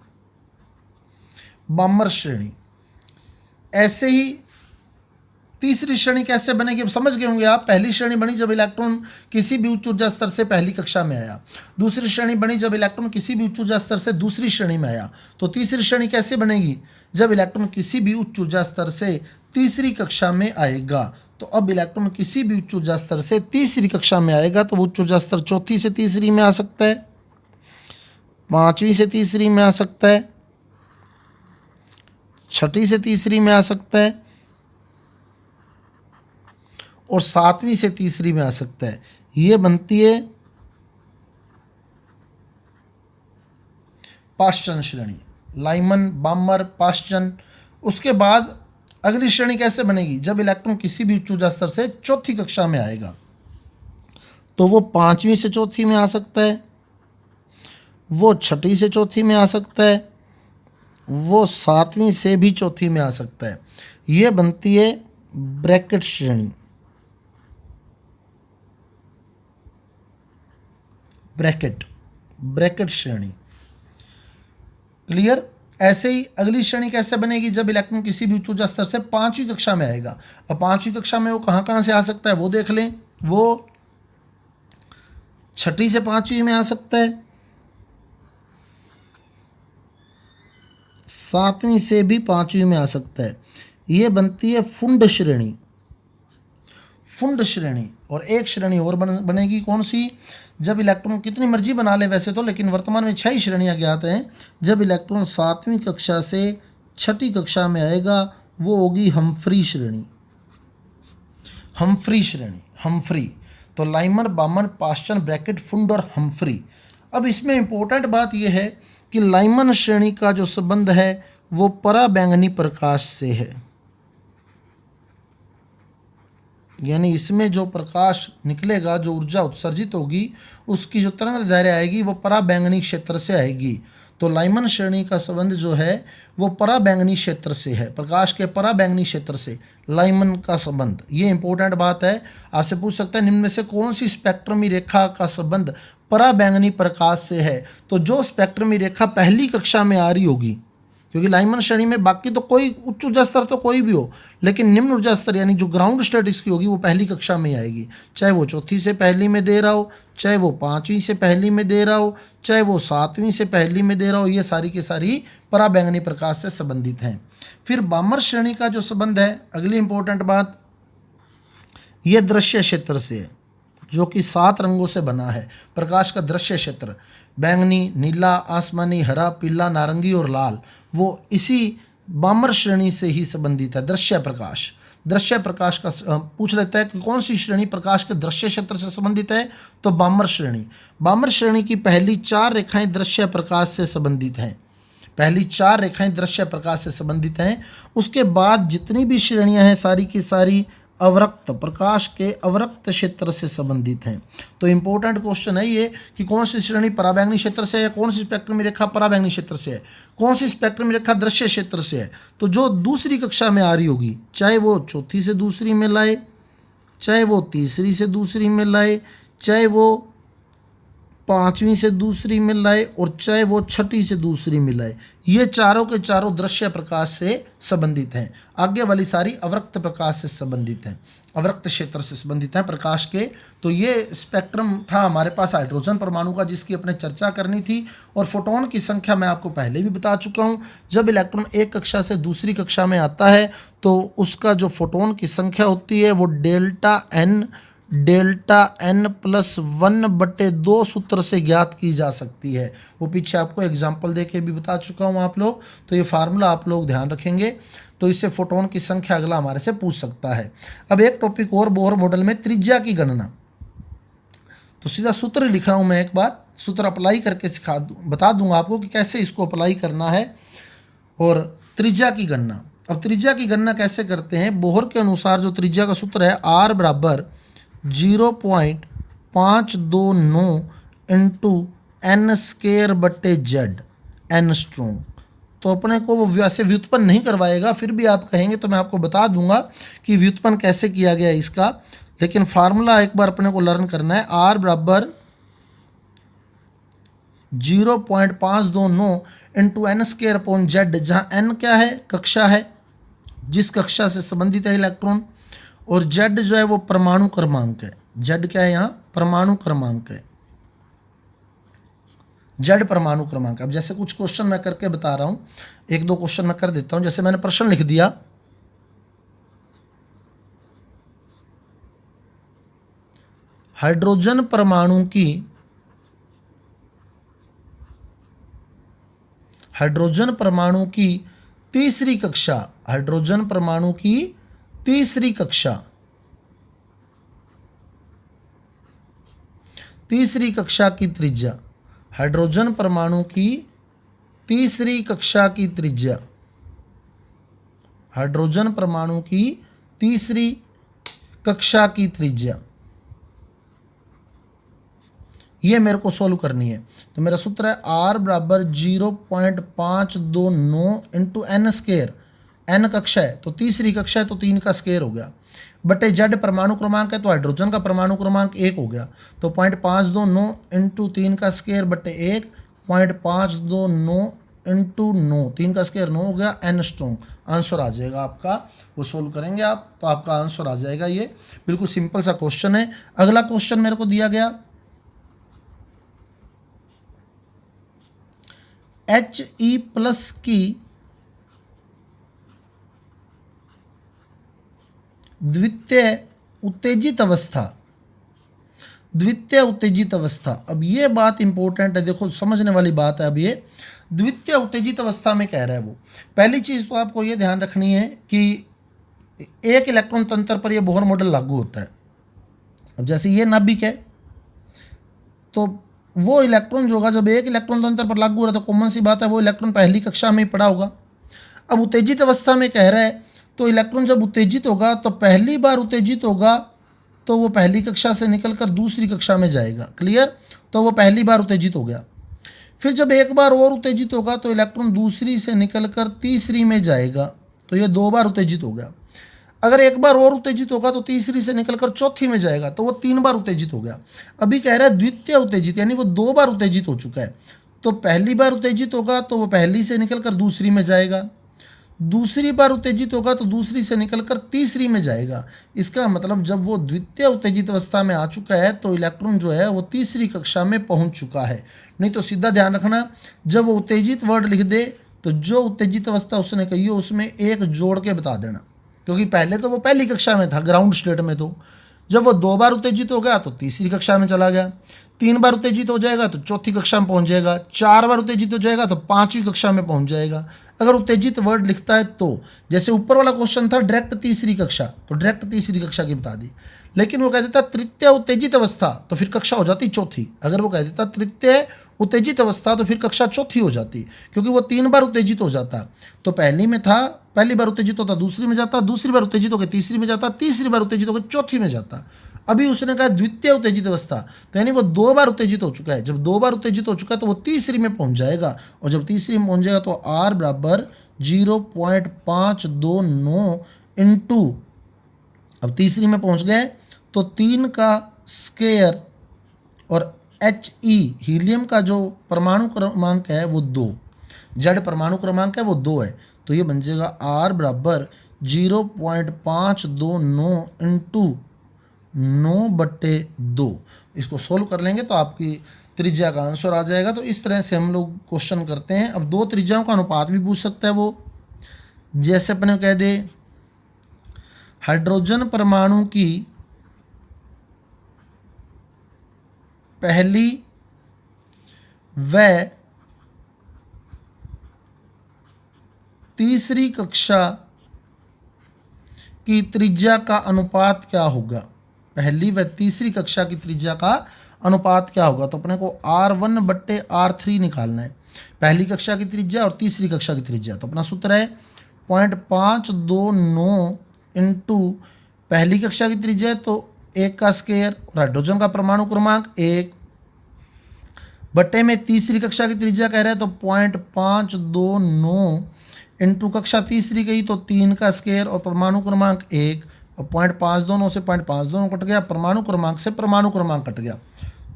बॉम्बर श्रेणी। ऐसे ही तीसरी श्रेणी कैसे बनेगी, अब समझ गए होंगे आप। पहली श्रेणी बनी जब इलेक्ट्रॉन किसी भी उच्च ऊर्जा स्तर से पहली कक्षा में आया। दूसरी श्रेणी बनी जब इलेक्ट्रॉन किसी भी उच्च ऊर्जा स्तर से दूसरी श्रेणी में आया। तो तीसरी श्रेणी कैसे बनेगी, जब इलेक्ट्रॉन किसी भी उच्च ऊर्जा स्तर से तीसरी कक्षा में आएगा। तो अब इलेक्ट्रॉन किसी भी उच्च ऊर्जा स्तर से तीसरी कक्षा में आएगा तो वो उच्च ऊर्जा स्तर चौथी से तीसरी में आ सकता है, पांचवी से तीसरी में आ सकता है, छठी से तीसरी में आ सकता है और सातवीं से तीसरी में आ सकता है। ये बनती है पाश्चन श्रेणी। Lyman, bomber, पाश्चन। उसके बाद अगली श्रेणी कैसे बनेगी, जब इलेक्ट्रॉन किसी भी उच्च ऊर्जा स्तर से चौथी कक्षा में आएगा तो वो पांचवी से चौथी में आ सकता है, वो छठी से चौथी में आ सकता है, वो सातवीं से भी चौथी में आ सकता है। ये बनती है ब्रैकेट श्रेणी। ब्रैकेट श्रेणी। क्लियर। ऐसे ही अगली श्रेणी कैसे बनेगी, जब इलेक्ट्रॉन किसी भी उच्च ऊर्जा स्तर से पांचवी कक्षा में आएगा। अब पांचवी कक्षा में वो कहाँ कहाँ से आ सकता है वो देख लें। वो छठी से पांचवी में आ सकता है, सातवीं से भी पांचवी में आ सकता है। ये बनती है फुंड श्रेणी। फुंड श्रेणी, और एक श्रेणी और बनेगी कौन सी, जब इलेक्ट्रॉन कितनी मर्जी बना ले वैसे तो, लेकिन वर्तमान में 6 ही श्रेणियां ज्ञात हैं। जब इलेक्ट्रॉन 7वीं कक्षा से 6ठी कक्षा में आएगा वो होगी हम्फ्री श्रेणी। हम्फ्री श्रेणी, हम्फ्री, तो लाइमर, बामन, पास्चन, ब्रैकेट, फुंड और हम्फ्री। अब इसमें इंपॉर्टेंट बात यह है कि लाइमन श्रेणी का जो संबंध है वो पराबैंगनी प्रकाश से है, यानी इसमें जो प्रकाश निकलेगा, जो ऊर्जा उत्सर्जित होगी, उसकी जो तरंग दैर्घ्य आएगी वो पराबैंगनी क्षेत्र से आएगी। तो लाइमन श्रेणी का संबंध जो है वो पराबैंगनी क्षेत्र से है, प्रकाश के पराबैंगनी क्षेत्र से लाइमन का संबंध। ये इंपॉर्टेंट बात है, आपसे पूछ सकता है निम्न में से कौन सी स्पेक्ट्रमी रेखा का संबंध पराबैंगनी प्रकाश से है। तो जो स्पेक्ट्रमी रेखा पहली कक्षा में आ रही होगी, क्योंकि लाइमन श्रेणी में बाकी तो कोई उच्च ऊर्जा स्तर तो कोई भी हो, लेकिन निम्न ऊर्जा स्तर यानी जो ग्राउंड स्टेट इसकी होगी वो पहली कक्षा में आएगी, चाहे वो चौथी से पहली में दे रहा हो, चाहे वो 5वीं से पहली में दे रहा हो, चाहे वो 7वीं से पहली में दे रहा हो, ये सारी की सारी पराबैंगनी प्रकाश से संबंधित हैं। फिर बामर श्रेणी का जो संबंध है, अगली इंपॉर्टेंट बात, ये दृश्य क्षेत्र से है, जो कि 7 रंगों से बना है। प्रकाश का दृश्य क्षेत्र बैंगनी, नीला, आसमानी, हरा, पीला, नारंगी और लाल, वो इसी बामर श्रेणी से ही संबंधित है। दृश्य प्रकाश, दृश्य प्रकाश का पूछ लेता है कि कौन सी श्रेणी प्रकाश के दृश्य क्षेत्र से संबंधित है, तो बामर श्रेणी। बामर श्रेणी की पहली 4 रेखाएं दृश्य प्रकाश से संबंधित हैं, पहली 4 रेखाएं दृश्य प्रकाश से संबंधित हैं। उसके बाद जितनी भी श्रेणियां हैं सारी की सारी अवरक्त, प्रकाश के अवरक्त क्षेत्र से संबंधित हैं। तो इंपॉर्टेंट क्वेश्चन है ये कि कौन सी श्रेणी पराबैंगनी क्षेत्र से है, कौन सी स्पेक्ट्रमी रेखा पराबैंगनी क्षेत्र से है, कौन सी स्पेक्ट्रमी रेखा दृश्य क्षेत्र से है। तो जो दूसरी कक्षा में आ रही होगी, चाहे वो चौथी से दूसरी में लाए, चाहे वो तीसरी से दूसरी में लाए, चाहे वो 5वीं से दूसरी में लाए, और चाहे वो 6ठी से दूसरी में लाए, ये चारों के चारों दृश्य प्रकाश से संबंधित हैं। आगे वाली सारी अवरक्त प्रकाश से संबंधित हैं, अवरक्त क्षेत्र से संबंधित हैं प्रकाश के। तो ये स्पेक्ट्रम था हमारे पास हाइड्रोजन परमाणु का, जिसकी अपने चर्चा करनी थी। और फोटोन की संख्या मैं आपको पहले भी बता चुका हूँ। जब इलेक्ट्रॉन एक कक्षा से दूसरी कक्षा में आता है तो उसका जो फोटोन की संख्या होती है वो डेल्टा n + 1/2 सूत्र से ज्ञात की जा सकती है। वो पीछे आपको एग्जाम्पल दे के भी बता चुका हूँ आप लोग, तो ये फार्मूला आप लोग ध्यान रखेंगे, तो इससे फोटोन की संख्या अगला हमारे से पूछ सकता है। अब एक टॉपिक और, बोहर मॉडल में त्रिज्या की गणना। तो सीधा सूत्र लिख रहा हूँ मैं, एक बार सूत्र अप्लाई करके बता दूंगा आपको कि कैसे इसको अप्लाई करना है। और त्रिज्या की गणना, अब त्रिज्या की गणना कैसे करते हैं, बोहर के अनुसार जो त्रिज्या का सूत्र है R = 0.529 × n² एनस्ट्रॉम। तो अपने को वो वैसे व्युत्पन्न नहीं करवाएगा, फिर भी आप कहेंगे तो मैं आपको बता दूंगा कि व्युत्पन्न कैसे किया गया इसका, लेकिन फार्मूला एक बार अपने को लर्न करना है। R = 0.529 × n²/z, जहाँ n क्या है, कक्षा है, जिस कक्षा से संबंधित है इलेक्ट्रॉन, और z जो है वो परमाणु क्रमांक है। z क्या है, यहाँ परमाणु क्रमांक है, z परमाणु क्रमांक। अब जैसे कुछ क्वेश्चन मैं करके बता रहा हूँ, 1-2 क्वेश्चन मैं कर देता हूँ। जैसे मैंने प्रश्न लिख दिया, हाइड्रोजन परमाणु की तीसरी कक्षा, हाइड्रोजन परमाणु की तीसरी कक्षा की त्रिज्या, हाइड्रोजन परमाणु की तीसरी कक्षा की त्रिज्या, हाइड्रोजन परमाणु की तीसरी कक्षा की त्रिज्या, ये मेरे को सोल्व करनी है। तो मेरा सूत्र है R = 0.529 × n²। n कक्षा है तो तीसरी कक्षा है तो 3 का स्क्वायर हो गया, बटे z परमाणु क्रमांक है तो हाइड्रोजन का परमाणु क्रमांक 1 हो गया, तो 0.529 × 3 का स्क्वायर बटे 1, 0.529 × 9, 3 का स्क्वायर 9 हो गया, एनस्ट्रॉम। आंसर आ जाएगा आपका, वो सोल्व करेंगे आप तो आपका आंसर आ जाएगा। ये बिल्कुल सिंपल सा क्वेश्चन है। अगला क्वेश्चन मेरे को दिया गया, He+ की द्वितीय उत्तेजित अवस्था, द्वितीय उत्तेजित अवस्था। अब ये बात इंपॉर्टेंट है, देखो समझने वाली बात है। अब ये द्वितीय उत्तेजित अवस्था में कह रहा है वो, पहली चीज़ तो आपको ये ध्यान रखनी है कि एक इलेक्ट्रॉन तंत्र पर ये बोहर मॉडल लागू होता है। अब जैसे ये नाभिक है, तो वो इलेक्ट्रॉन जो होगा जब एक इलेक्ट्रॉन तंत्र पर लागू हो रहा है, तो कॉमन सी बात है वो इलेक्ट्रॉन पहली कक्षा में ही पड़ा होगा। अब उत्तेजित अवस्था में कह रहा है, तो इलेक्ट्रॉन जब उत्तेजित होगा तो पहली बार उत्तेजित होगा तो वो पहली कक्षा से निकलकर दूसरी कक्षा में जाएगा। क्लियर? तो वो पहली बार उत्तेजित हो गया। फिर जब एक बार और उत्तेजित होगा तो इलेक्ट्रॉन दूसरी से निकलकर तीसरी में जाएगा, तो ये 2 बार उत्तेजित हो गया। अगर एक बार और उत्तेजित होगा तो तीसरी से निकलकर चौथी में जाएगा, तो वो 3 बार उत्तेजित हो गया। अभी कह रहा है द्वितीय उत्तेजित, यानी वो 2 बार उत्तेजित हो चुका है। तो पहली बार उत्तेजित होगा तो वो पहली से निकलकर दूसरी में जाएगा, दूसरी बार उत्तेजित होगा तो दूसरी से निकलकर तीसरी में जाएगा। इसका मतलब जब वो द्वितीय उत्तेजित अवस्था में आ चुका है तो इलेक्ट्रॉन जो है वो तीसरी कक्षा में पहुंच चुका है। नहीं तो सीधा ध्यान रखना, जब वो उत्तेजित वर्ड लिख दे तो जो उत्तेजित अवस्था उसने कही हो उसमें एक जोड़ के बता देना, क्योंकि पहले तो वो पहली कक्षा में था, ग्राउंड स्टेट में। तो जब वो 2 बार उत्तेजित हो गया तो तीसरी कक्षा में चला गया, 3 बार उत्तेजित हो जाएगा तो चौथी कक्षा में पहुंच जाएगा, 4 बार उत्तेजित हो जाएगा तो 5वीं कक्षा में पहुंच जाएगा। अगर उत्तेजित वर्ड लिखता है तो, जैसे ऊपर वाला क्वेश्चन था डायरेक्ट तीसरी कक्षा, तो डायरेक्ट तीसरी कक्षा की बता दी। लेकिन वो कह देता तृतीय उत्तेजित अवस्था, तो फिर कक्षा हो जाती चौथी। अगर वो कह देता तृतीय उत्तेजित अवस्था तो फिर कक्षा चौथी हो जाती, क्योंकि वो 3 बार उत्तेजित हो जाता। तो पहली में था, पहली बार उत्तेजित होता दूसरी में जाता, दूसरी बार उत्तेजित होकर तीसरी में जाता, तीसरी बार उत्तेजित होकर चौथी में जाता। अभी उसने कहा द्वितीय उत्तेजित अवस्था, तो यानी वो 2 बार उत्तेजित हो चुका है। जब 2 बार उत्तेजित हो चुका है तो वो तीसरी में पहुंच जाएगा, और जब तीसरी में पहुंच जाएगा तो R बराबर 0.529 इंटू, अब तीसरी में पहुंच गए तो 3 का स्क्वायर और He हीलियम का जो परमाणु क्रमांक है वो 2, जेड परमाणु क्रमांक है वो 2 है, तो ये बन जाएगा R बराबर 0.529 इंटू 9/2। इसको सोल्व कर लेंगे तो आपकी त्रिज्या का आंसर आ जाएगा। तो इस तरह से हम लोग क्वेश्चन करते हैं। अब 2 त्रिज्याओं का अनुपात भी पूछ सकता है वो, जैसे अपने कह दे हाइड्रोजन परमाणु की पहली व तीसरी कक्षा की त्रिज्या का अनुपात क्या होगा। पहली व तीसरी कक्षा की त्रिज्या का अनुपात क्या होगा, तो अपने को R1/R3 निकालना है, पहली कक्षा की त्रिज्या और तीसरी कक्षा की त्रिज्या। तो अपना सूत्र है 0.529 इंटू पहली कक्षा की त्रिज्या तो 1 का स्क्वायर और हाइड्रोजन का परमाणु क्रमांक 1 बट्टे में तीसरी कक्षा की त्रिज्या कह रहे हैं तो 0.529 इंटू कक्षा तीसरी गई तो 3 का स्क्वायर और परमाणु क्रमांक 1, और 0.529 से 0.529 कट गया, परमाणु क्रमांक से परमाणु क्रमांक कट गया,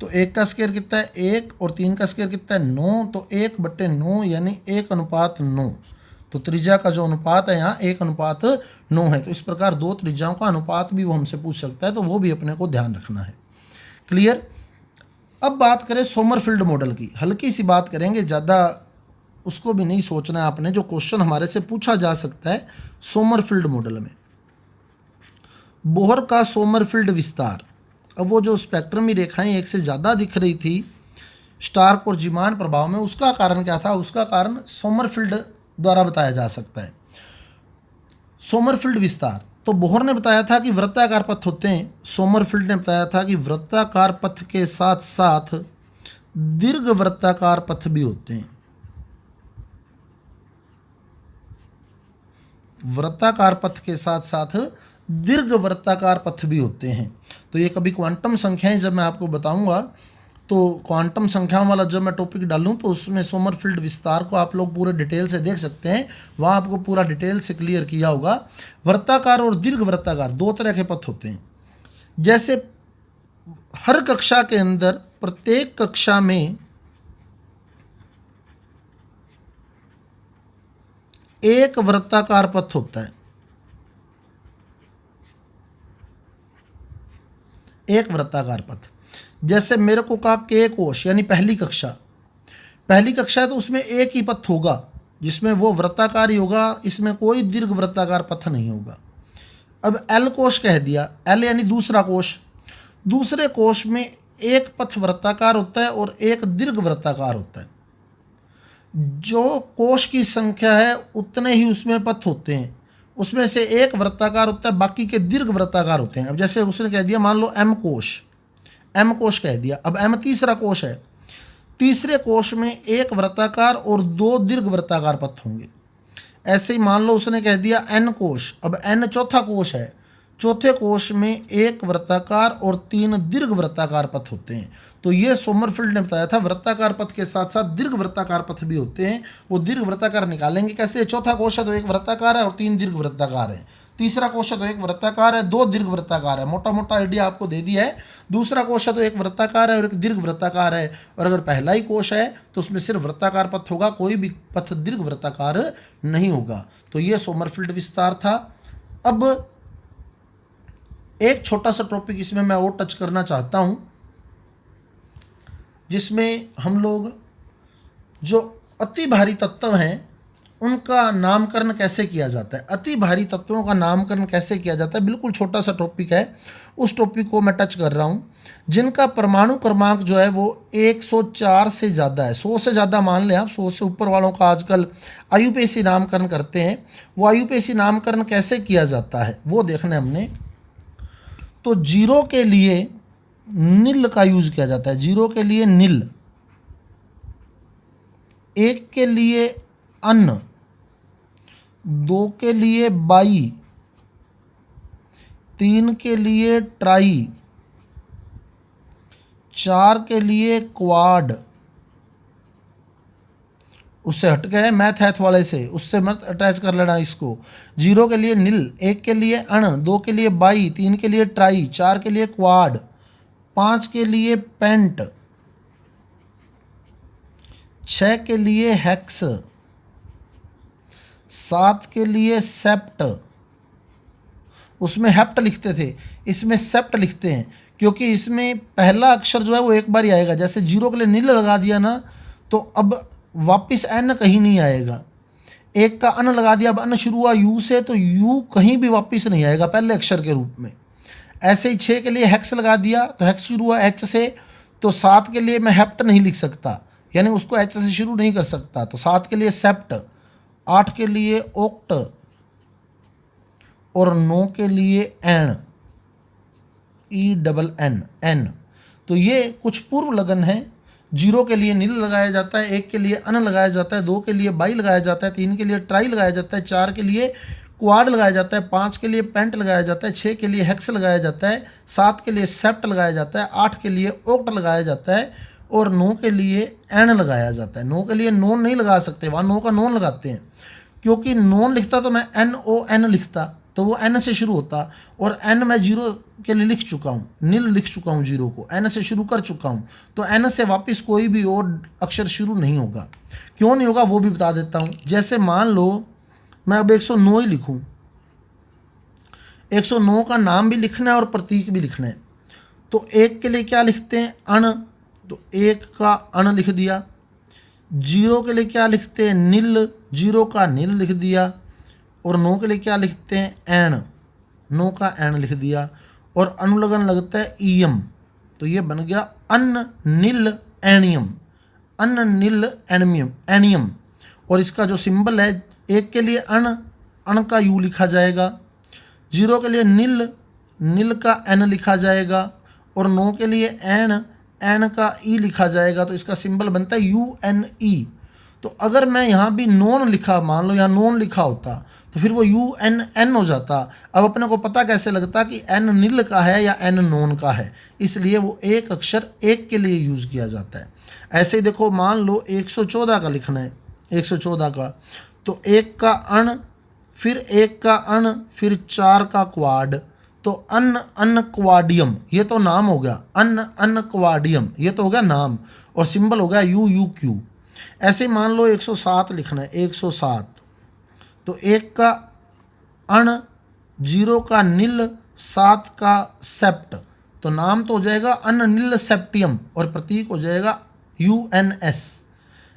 तो 1 का स्क्वायर कितना है 1 और 3 का स्क्वायर कितना है 9, तो 1/9 यानी 1:9। तो त्रिज्या का जो अनुपात है यहाँ 1:9 है। तो इस प्रकार 2 त्रिज्याओं का अनुपात भी वो हमसे पूछ सकता है, तो वो भी अपने को ध्यान रखना है। क्लियर? अब बात करें सोमरफील्ड मॉडल की, हल्की सी बात करेंगे, ज़्यादा उसको भी नहीं सोचना है आपने। जो क्वेश्चन हमारे से पूछा जा सकता है सोमरफील्ड मॉडल में, बोहर का सोमरफील्ड विस्तार। अब वो जो स्पेक्ट्रमी रेखाएं एक से ज़्यादा दिख रही थी स्टार्क और जीमान प्रभाव में, उसका कारण क्या था? उसका कारण सोमरफील्ड द्वारा बताया जा सकता है। सोमरफील्ड विस्तार, तो बोहर ने बताया था कि वृत्ताकार पथ होते हैं, सोमरफील्ड ने बताया था कि वृत्ताकार पथ के साथ साथ दीर्घ वृत्ताकार पथ भी होते हैं। वृत्ताकार पथ के साथ साथ दीर्घ वृत्ताकार पथ भी होते हैं। तो ये कभी क्वांटम संख्याएं जब मैं आपको बताऊंगा, तो क्वांटम संख्याओं वाला जब मैं टॉपिक डालूं तो उसमें सोमरफील्ड विस्तार को आप लोग पूरे डिटेल से देख सकते हैं, वहाँ आपको पूरा डिटेल से क्लियर किया होगा। वृत्ताकार और दीर्घ वृत्ताकार 2 तरह के पथ होते हैं। जैसे हर कक्षा के अंदर प्रत्येक कक्षा में एक वृत्ताकार पथ होता है, एक वृत्ताकार पथ। जैसे मेरे को कहा K कोश यानी पहली कक्षा है तो उसमें एक ही पथ होगा जिसमें वो वृत्ताकार ही होगा, इसमें कोई दीर्घ वृत्ताकार पथ नहीं होगा। अब एल कोश कह दिया, एल यानी दूसरा कोश। दूसरे कोश में एक पथ वृत्ताकार होता है और एक दीर्घ वृत्ताकार होता है। जो कोश की संख्या है उतने ही उसमें पथ होते हैं। उसमें से एक वृत्ताकार होता है, बाकी के दीर्घ वृत्ताकार होते हैं। अब जैसे उसने कह दिया, मान लो एम कोश, एम कोश कह दिया। अब एम तीसरा कोश है, तीसरे कोश में एक वृत्ताकार और दो दीर्घ वृत्ताकार पथ होंगे। ऐसे ही मान लो उसने कह दिया एन कोश। अब एन चौथा कोश है, चौथे कोश में एक वृत्ताकार और तीन दीर्घ वृत्ताकार पथ होते हैं। तो ये सोमरफेल्ड ने बताया था, वृत्ताकार पथ के साथ साथ दीर्घ वृत्ताकार पथ भी होते हैं। वो दीर्घ वृत्ताकार निकालेंगे कैसे? चौथा कोश है तो एक वृत्ताकार है और तीन दीर्घ वृत्ताकार है। तीसरा कोश है तो एक वृत्ताकार है, दो दीर्घ वृत्ताकार है। मोटा मोटा आइडिया आपको दे दिया है। दूसरा कोश है तो एक वृत्ताकार है और एक दीर्घ वृत्ताकार है। और अगर पहला ही कोश है तो उसमें सिर्फ वृत्ताकार पथ होगा, कोई भी पथ दीर्घ वृत्ताकार नहीं होगा। तो ये सोमरफेल्ड विस्तार था। अब एक छोटा सा टॉपिक इसमें मैं और टच करना चाहता हूं, जिसमें हम लोग जो अति भारी तत्व हैं उनका नामकरण कैसे किया जाता है। अति भारी तत्वों का नामकरण कैसे किया जाता है, बिल्कुल छोटा सा टॉपिक है, उस टॉपिक को मैं टच कर रहा हूं। जिनका परमाणु क्रमांक जो है वो 104 से ज़्यादा है, 100 से ज़्यादा मान लें आप, 100 से ऊपर वालों का आजकल आयुपेशी नामकरण करते हैं। वो आयुपेशी नामकरण कैसे किया जाता है वो देखना है हमने। तो जीरो के लिए नील का यूज किया जाता है, जीरो के लिए नील, एक के लिए अन्न, दो के लिए बाई, तीन के लिए ट्राई, चार के लिए क्वाड। उससे हट गए मैथ हैथ वाले से, उससे मत अटैच कर लेना इसको। जीरो के लिए नील, एक के लिए अण, दो के लिए बाई, तीन के लिए ट्राई, चार के लिए क्वाड, पांच के लिए पेंट, छह के लिए हेक्स, सात के लिए सेप्ट। उसमें हेप्ट लिखते थे, इसमें सेप्ट लिखते हैं क्योंकि इसमें पहला अक्षर जो है वो एक बार ही आएगा। जैसे जीरो के लिए नील लगा दिया ना तो अब वापिस एन कहीं नहीं आएगा। एक का अन लगा दिया, अब अन शुरू हुआ यू से तो यू कहीं भी वापिस नहीं आएगा पहले अक्षर के रूप में। ऐसे ही 6 के लिए हेक्स लगा दिया तो हेक्स शुरू हुआ एच से, तो 7 के लिए मैं हेप्ट नहीं लिख सकता, यानी उसको एच से शुरू नहीं कर सकता, तो 7 के लिए सेप्ट, 8 के लिए ओक्ट और 9 के लिए एन, ENN। तो ये कुछ पूर्व लगन है। जीरो के लिए नील लगाया जाता है, एक के लिए अन लगाया जाता है, दो के लिए बाई लगाया जाता है, तीन के लिए ट्राई लगाया जाता है, चार के लिए क्वाड लगाया जाता है, पाँच के लिए पेंट लगाया जाता है, छः के लिए हेक्स लगाया जाता है, सात के लिए सेप्ट लगाया जाता है, आठ के लिए ओक्ट लगाया जाता है और 9 के लिए एन लगाया जाता है। 9 के लिए नोन नहीं लगा सकते, वहाँ 9 का नोन लगाते हैं, क्योंकि नोन लिखता तो मैं NON लिखता तो वो एन से शुरू होता, और एन मैं जीरो के लिए लिख चुका हूँ, नील लिख चुका हूँ, जीरो को एन से शुरू कर चुका हूँ, तो एन से वापस कोई भी और अक्षर शुरू नहीं होगा। क्यों नहीं होगा वो भी बता देता हूँ। जैसे मान लो मैं अब 109 ही लिखूँ, 109 का नाम भी लिखना है और प्रतीक भी लिखना है। तो एक के लिए क्या लिखते हैं? अण, तो एक का अण लिख दिया। जीरो के लिए क्या लिखते हैं? नील, जीरो का नील लिख दिया। और 9 के लिए क्या लिखते हैं? एण, 9 का एण लिख दिया। और अनुलग्न लगता है ईयम, तो ये बन गया अन्न नील एनियम, अन्न नील एनियम एनियम। और इसका जो सिंबल है, एक के लिए अण का यू लिखा जाएगा, जीरो के लिए नील, नील का एन लिखा जाएगा, और 9 के लिए एन का ई लिखा जाएगा। तो इसका सिंबल बनता है UNE। तो अगर मैं यहाँ भी नॉन लिखा, मान लो यहाँ नॉन लिखा होता तो फिर वो UNN हो जाता। अब अपने को पता कैसे लगता कि एन नील का है या एन नॉन का है, इसलिए वो एक अक्षर एक के लिए यूज़ किया जाता है। ऐसे ही देखो, मान लो 114 का लिखना है, 114 का, तो एक का अण, फिर एक का अण, फिर 4 का क्वाड, तो अन्न क्वाडियम, ये तो नाम हो गया। अन्न क्वाडियम, ये तो हो गया नाम, और सिंबल हो गया UUQ। ऐसे मान लो 107 लिखना है, 107, तो एक का अण, जीरो का नील, 7 का सेप्ट, तो नाम तो हो जाएगा अन्न नील सेप्टियम और प्रतीक हो जाएगा UNS।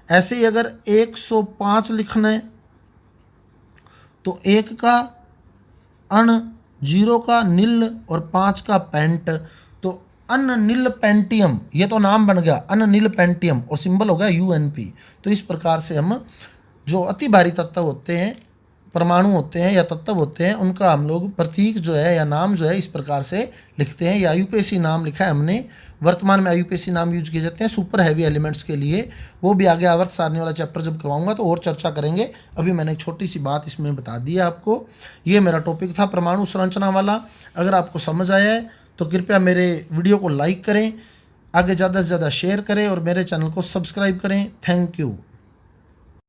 ऐसे ही अगर 105 लिखना है, तो एक का अण, 0 का नील और 5 का पेंट, तो अननील पेंटियम, ये तो नाम बन गया अननील पेंटियम और सिंबल हो गया UNP। तो इस प्रकार से हम जो अति भारी तत्व होते हैं, परमाणु होते हैं या तत्व होते हैं, उनका हम लोग प्रतीक जो है या नाम जो है इस प्रकार से लिखते हैं। या IUPAC नाम लिखा है हमने, वर्तमान में IUPAC नाम यूज किए जाते हैं सुपर हैवी एलिमेंट्स के लिए। वो भी आगे आवर्त सारणी वाला चैप्टर जब करवाऊंगा तो और चर्चा करेंगे। अभी मैंने एक छोटी सी बात इसमें बता दी है आपको। ये मेरा टॉपिक था परमाणु संरचना वाला। अगर आपको समझ आया है तो कृपया मेरे वीडियो को लाइक करें, आगे ज़्यादा से ज़्यादा शेयर करें और मेरे चैनल को सब्सक्राइब करें। Thank you.